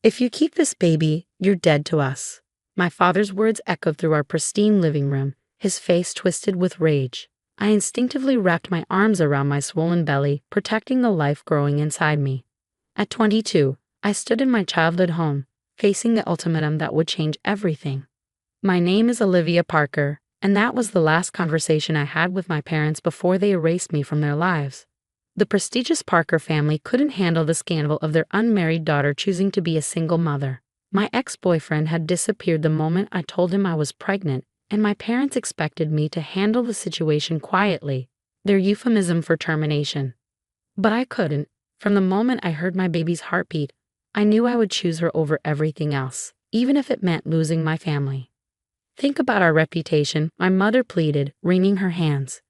"If you keep this baby, you're dead to us." My father's words echoed through our pristine living room, his face twisted with rage. I instinctively wrapped my arms around my swollen belly, protecting the life growing inside me. At 22, I stood in my childhood home, facing the ultimatum that would change everything. My name is Olivia Parker, and that was the last conversation I had with my parents before they erased me from their lives. The prestigious Parker family couldn't handle the scandal of their unmarried daughter choosing to be a single mother. My ex-boyfriend had disappeared the moment I told him I was pregnant, and my parents expected me to handle the situation quietly, their euphemism for termination. But I couldn't. From the moment I heard my baby's heartbeat, I knew I would choose her over everything else, even if it meant losing my family. "Think about our reputation," my mother pleaded, wringing her hands.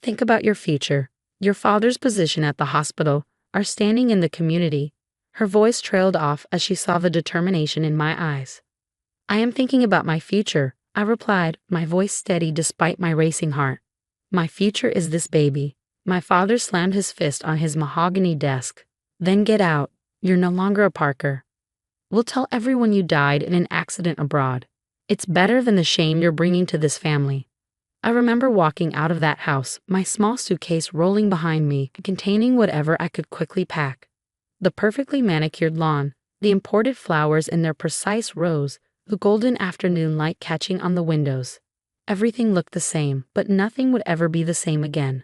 "Think about your future, your father's position at the hospital, our standing in the community." Her voice trailed off as she saw the determination in my eyes. "I am thinking about my future," I replied, my voice steady despite my racing heart. "My future is this baby." My father slammed his fist on his mahogany desk. "Then get out. You're no longer a Parker. We'll tell everyone you died in an accident abroad. It's better than the shame you're bringing to this family." I remember walking out of that house, my small suitcase rolling behind me, containing whatever I could quickly pack. The perfectly manicured lawn, the imported flowers in their precise rows, the golden afternoon light catching on the windows. Everything looked the same, but nothing would ever be the same again.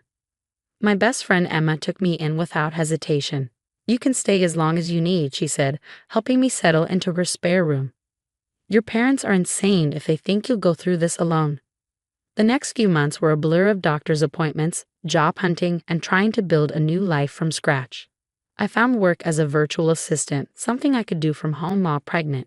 My best friend Emma took me in without hesitation. "You can stay as long as you need," she said, helping me settle into her spare room. "Your parents are insane if they think you'll go through this alone." The next few months were a blur of doctor's appointments, job hunting, and trying to build a new life from scratch. I found work as a virtual assistant, something I could do from home while pregnant.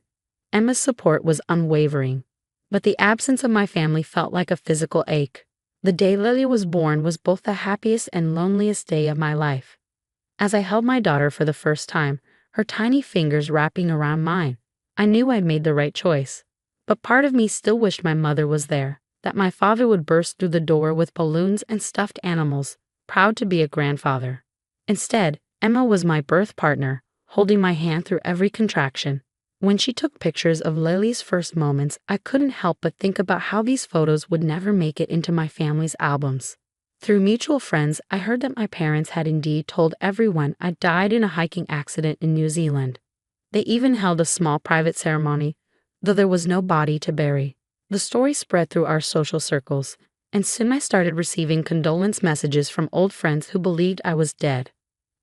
Emma's support was unwavering, but the absence of my family felt like a physical ache. The day Lily was born was both the happiest and loneliest day of my life. As I held my daughter for the first time, her tiny fingers wrapping around mine, I knew I'd made the right choice. But part of me still wished my mother was there, that my father would burst through the door with balloons and stuffed animals, proud to be a grandfather. Instead, Emma was my birth partner, holding my hand through every contraction. When she took pictures of Lily's first moments, I couldn't help but think about how these photos would never make it into my family's albums. Through mutual friends, I heard that my parents had indeed told everyone I died in a hiking accident in New Zealand. They even held a small private ceremony, though there was no body to bury. The story spread through our social circles, and soon I started receiving condolence messages from old friends who believed I was dead.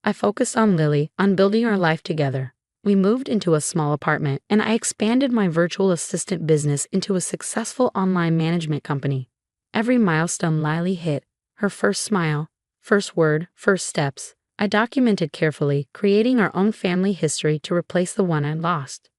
I focused on Lily, on building our life together. We moved into a small apartment, and I expanded my virtual assistant business into a successful online management company. Every milestone Lily hit, her first smile, first word, first steps, I documented carefully, creating our own family history to replace the one I'd lost.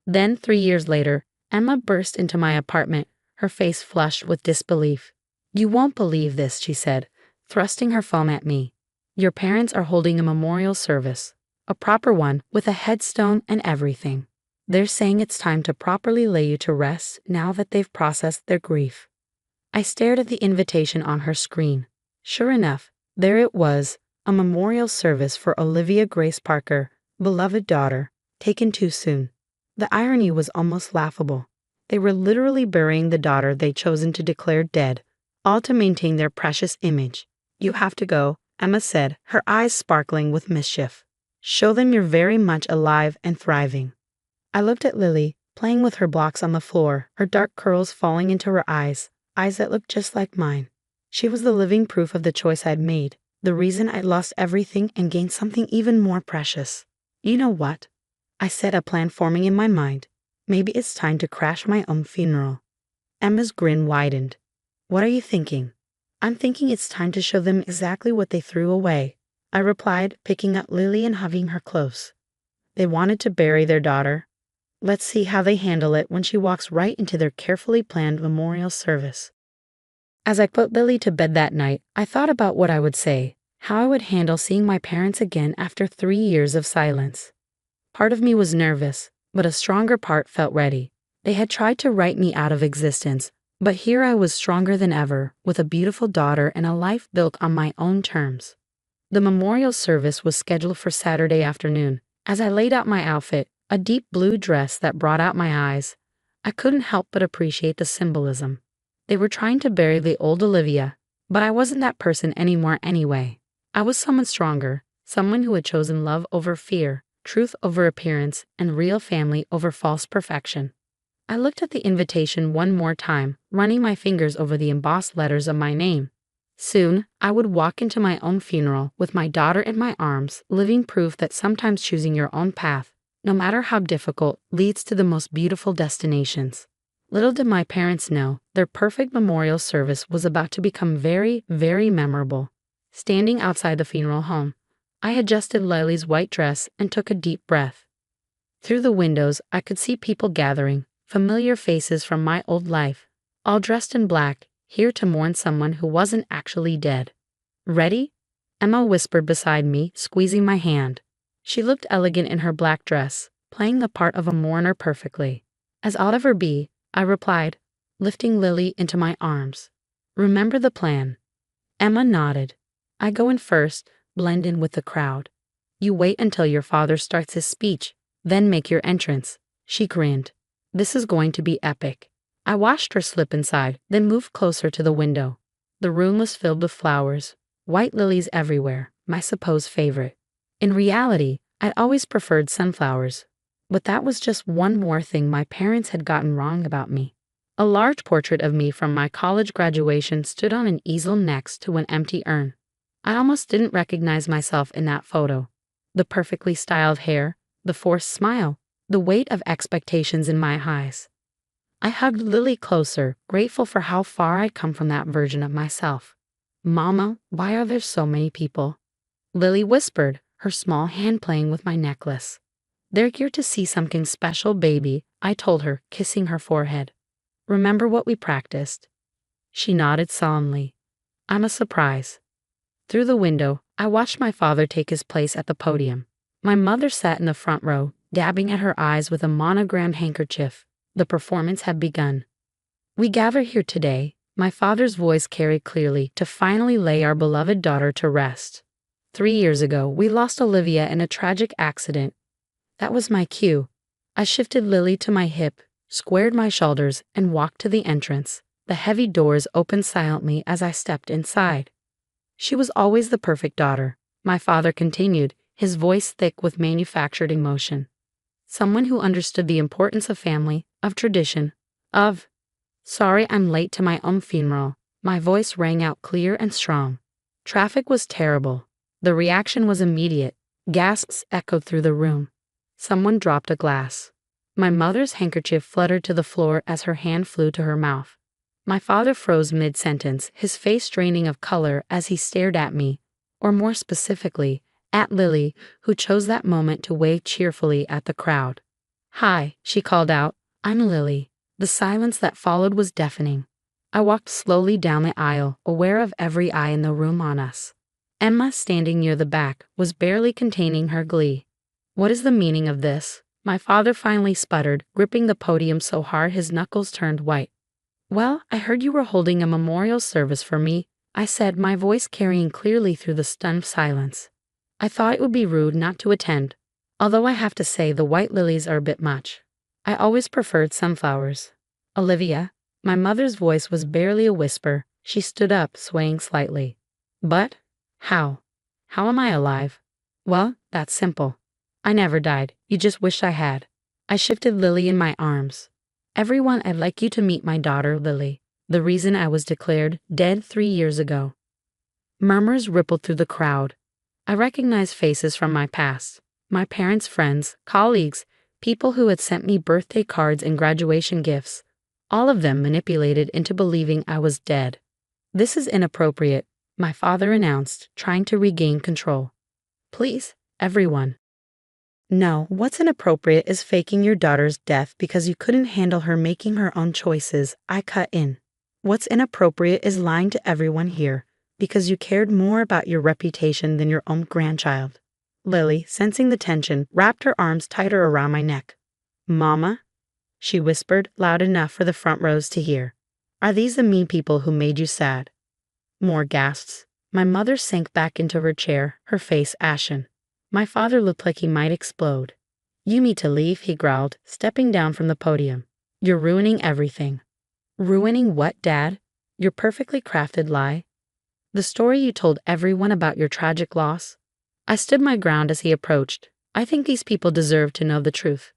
Then, 3 years later, Emma burst into my apartment, her face flushed with disbelief. "You won't believe this," she said, thrusting her phone at me. "Your parents are holding a memorial service. A proper one, with a headstone and everything. They're saying it's time to properly lay you to rest now that they've processed their grief." I stared at the invitation on her screen. Sure enough, there it was, a memorial service for Olivia Grace Parker, beloved daughter, taken too soon. The irony was almost laughable. They were literally burying the daughter they'd chosen to declare dead, all to maintain their precious image. "You have to go," Emma said, her eyes sparkling with mischief. "Show them you're very much alive and thriving." I looked at Lily, playing with her blocks on the floor, her dark curls falling into her eyes that looked just like mine. She was the living proof of the choice I'd made, the reason I'd lost everything and gained something even more precious. "You know what?" I said, a plan forming in my mind. "Maybe it's time to crash my own funeral." Emma's grin widened. "What are you thinking?" "I'm thinking it's time to show them exactly what they threw away," I replied, picking up Lily and hugging her close. "They wanted to bury their daughter. Let's see how they handle it when she walks right into their carefully planned memorial service." As I put Lily to bed that night, I thought about what I would say, how I would handle seeing my parents again after 3 years of silence. Part of me was nervous, but a stronger part felt ready. They had tried to write me out of existence, but here I was stronger than ever, with a beautiful daughter and a life built on my own terms. The memorial service was scheduled for Saturday afternoon. As I laid out my outfit, a deep blue dress that brought out my eyes. I couldn't help but appreciate the symbolism. They were trying to bury the old Olivia, but I wasn't that person anymore anyway. I was someone stronger, someone who had chosen love over fear, truth over appearance, and real family over false perfection. I looked at the invitation one more time, running my fingers over the embossed letters of my name. Soon, I would walk into my own funeral with my daughter in my arms, living proof that sometimes choosing your own path, no matter how difficult, leads to the most beautiful destinations. Little did my parents know, their perfect memorial service was about to become very, very memorable. Standing outside the funeral home, I adjusted Lily's white dress and took a deep breath. Through the windows, I could see people gathering, familiar faces from my old life, all dressed in black, here to mourn someone who wasn't actually dead. "Ready?" Emma whispered beside me, squeezing my hand. She looked elegant in her black dress, playing the part of a mourner perfectly. "As I'll ever be," I replied, lifting Lily into my arms. "Remember the plan." Emma nodded. "I go in first, blend in with the crowd. You wait until your father starts his speech, then make your entrance." She grinned. "This is going to be epic." I watched her slip inside, then moved closer to the window. The room was filled with flowers, white lilies everywhere, my supposed favorite. In reality, I'd always preferred sunflowers, but that was just one more thing my parents had gotten wrong about me. A large portrait of me from my college graduation stood on an easel next to an empty urn. I almost didn't recognize myself in that photo. The perfectly styled hair, the forced smile, the weight of expectations in my eyes. I hugged Lily closer, grateful for how far I'd come from that version of myself. "Mama, why are there so many people?" Lily whispered, her small hand playing with my necklace. "They're here to see something special, baby," I told her, kissing her forehead. "Remember what we practiced?" She nodded solemnly. "I'm a surprise." Through the window, I watched my father take his place at the podium. My mother sat in the front row, dabbing at her eyes with a monogrammed handkerchief. The performance had begun. "We gather here today," my father's voice carried clearly, "to finally lay our beloved daughter to rest. 3 years ago, we lost Olivia in a tragic accident. That was my cue. I shifted Lily to my hip, squared my shoulders, and walked to the entrance. The heavy doors opened silently as I stepped inside. She was always the perfect daughter," my father continued, his voice thick with manufactured emotion. "Someone who understood the importance of family, of tradition, of—" "Sorry I'm late to my own funeral." My voice rang out clear and strong. Traffic was terrible. The reaction was immediate. Gasps echoed through the room. Someone dropped a glass. My mother's handkerchief fluttered to the floor as her hand flew to her mouth. My father froze mid-sentence, his face draining of color as he stared at me, or more specifically, at Lily, who chose that moment to wave cheerfully at the crowd. "Hi," she called out. "I'm Lily." The silence that followed was deafening. I walked slowly down the aisle, aware of every eye in the room on us. Emma, standing near the back, was barely containing her glee. "What is the meaning of this?" my father finally sputtered, gripping the podium so hard his knuckles turned white. "Well, I heard you were holding a memorial service for me," I said, my voice carrying clearly through the stunned silence. "I thought it would be rude not to attend, although I have to say the white lilies are a bit much. I always preferred sunflowers." "Olivia," my mother's voice was barely a whisper. She stood up, swaying slightly. "But how? How am I alive?" "Well, that's simple. I never died. You just wished I had." I shifted Lily in my arms. "Everyone, I'd like you to meet my daughter, Lily, the reason I was declared dead 3 years ago." Murmurs rippled through the crowd. I recognized faces from my past. My parents' friends, colleagues, people who had sent me birthday cards and graduation gifts, all of them manipulated into believing I was dead. "This is inappropriate," my father announced, trying to regain control. "Please, everyone." "No, what's inappropriate is faking your daughter's death because you couldn't handle her making her own choices," I cut in. "What's inappropriate is lying to everyone here because you cared more about your reputation than your own grandchild." Lily, sensing the tension, wrapped her arms tighter around my neck. "Mama," she whispered, loud enough for the front rows to hear. "Are these the mean people who made you sad?" More gasps. My mother sank back into her chair, her face ashen. My father looked like he might explode. You need to leave, he growled, stepping down from the podium. You're ruining everything. Ruining what, Dad? Your perfectly crafted lie? The story you told everyone about your tragic loss? I stood my ground as he approached. I think these people deserve to know the truth.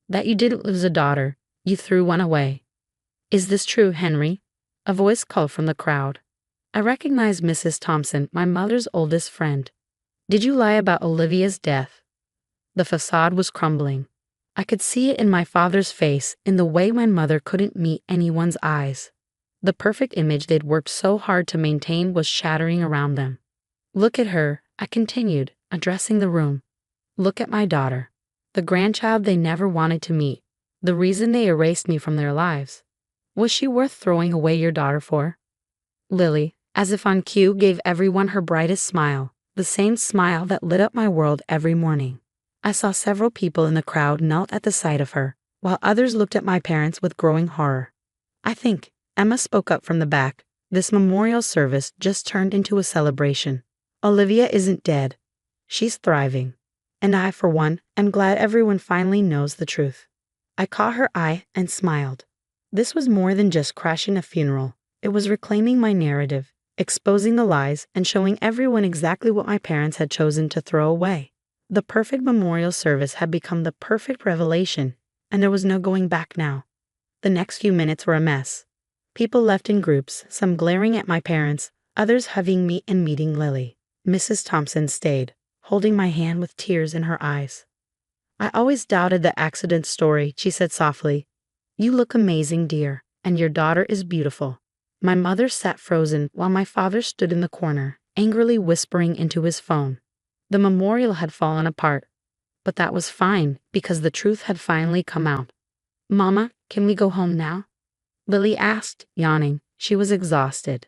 That you didn't lose a daughter, you threw one away. Is this true, Henry? A voice called from the crowd. I recognized Mrs. Thompson, my mother's oldest friend. Did you lie about Olivia's death? The facade was crumbling. I could see it in my father's face, in the way my mother couldn't meet anyone's eyes. The perfect image they'd worked so hard to maintain was shattering around them. Look at her, I continued, addressing the room. Look at my daughter. The grandchild they never wanted to meet. The reason they erased me from their lives. Was she worth throwing away your daughter for? Lily, as if on cue, gave everyone her brightest smile, the same smile that lit up my world every morning. I saw several people in the crowd knelt at the sight of her, while others looked at my parents with growing horror. I think, Emma spoke up from the back, this memorial service just turned into a celebration. Olivia isn't dead. She's thriving. And I, for one, am glad everyone finally knows the truth. I caught her eye and smiled. This was more than just crashing a funeral. It was reclaiming my narrative, exposing the lies, and showing everyone exactly what my parents had chosen to throw away. The perfect memorial service had become the perfect revelation, and there was no going back now. The next few minutes were a mess. People left in groups, some glaring at my parents, others hugging me and meeting Lily. Mrs. Thompson stayed, holding my hand with tears in her eyes. I always doubted the accident story, she said softly. You look amazing, dear, and your daughter is beautiful. My mother sat frozen while my father stood in the corner, angrily whispering into his phone. The memorial had fallen apart, but that was fine because the truth had finally come out. Mama, can we go home now? Lily asked, yawning. She was exhausted.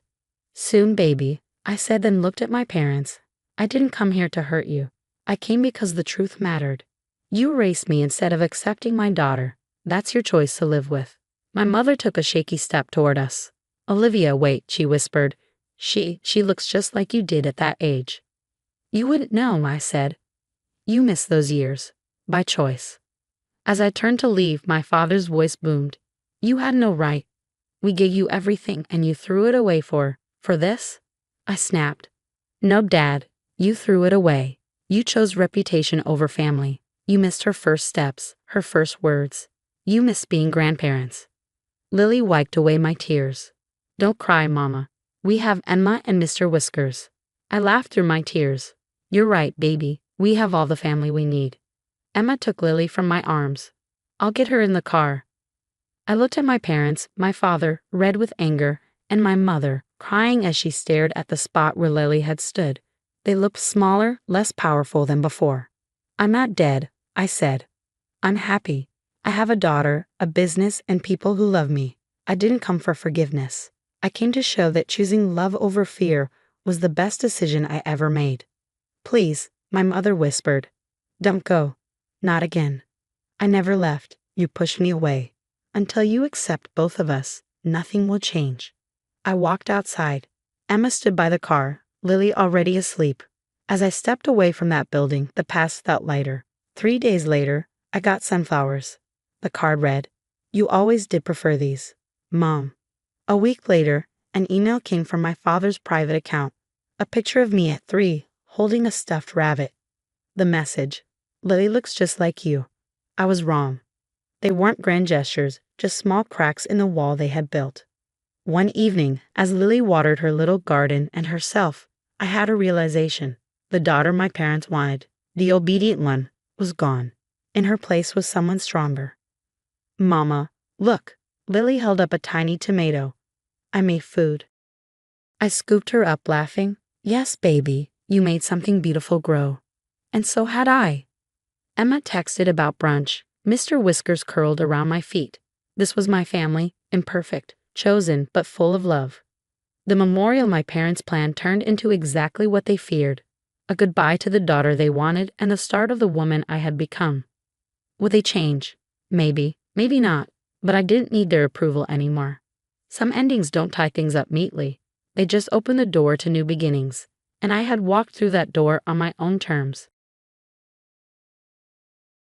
Soon, baby, I said, then looked at my parents. I didn't come here to hurt you. I came because the truth mattered. You erased me instead of accepting my daughter. That's your choice to live with. My mother took a shaky step toward us. Olivia, wait, she whispered. She looks just like you did at that age. You wouldn't know, I said. You missed those years. By choice. As I turned to leave, my father's voice boomed. You had no right. We gave you everything and you threw it away for this? I snapped. No, Dad. You threw it away. You chose reputation over family. You missed her first steps, her first words. You missed being grandparents. Lily wiped away my tears. Don't cry, Mama. We have Emma and Mr. Whiskers. I laughed through my tears. You're right, baby. We have all the family we need. Emma took Lily from my arms. I'll get her in the car. I looked at my parents, my father, red with anger, and my mother, crying as she stared at the spot where Lily had stood. They looked smaller, less powerful than before. I'm not dead, I said. I'm happy. I have a daughter, a business, and people who love me. I didn't come for forgiveness. I came to show that choosing love over fear was the best decision I ever made. Please, my mother whispered. Don't go. Not again. I never left. You pushed me away. Until you accept both of us, nothing will change. I walked outside. Emma stood by the car, Lily already asleep. As I stepped away from that building, the past felt lighter. 3 days later, I got sunflowers. The card read, You always did prefer these. Mom. A week later, an email came from my father's private account. A picture of me at 3, holding a stuffed rabbit. The message, Lily looks just like you. I was wrong. They weren't grand gestures, just small cracks in the wall they had built. One evening, as Lily watered her little garden and herself, I had a realization. The daughter my parents wanted, the obedient one, was gone. In her place was someone stronger. Mama, look. Lily held up a tiny tomato. I made food. I scooped her up, laughing. Yes, baby, you made something beautiful grow. And so had I. Emma texted about brunch. Mr. Whiskers curled around my feet. This was my family, imperfect, chosen, but full of love. The memorial my parents planned turned into exactly what they feared. A goodbye to the daughter they wanted and the start of the woman I had become. Would they change? Maybe, maybe not, but I didn't need their approval anymore. Some endings don't tie things up neatly. They just open the door to new beginnings, and I had walked through that door on my own terms.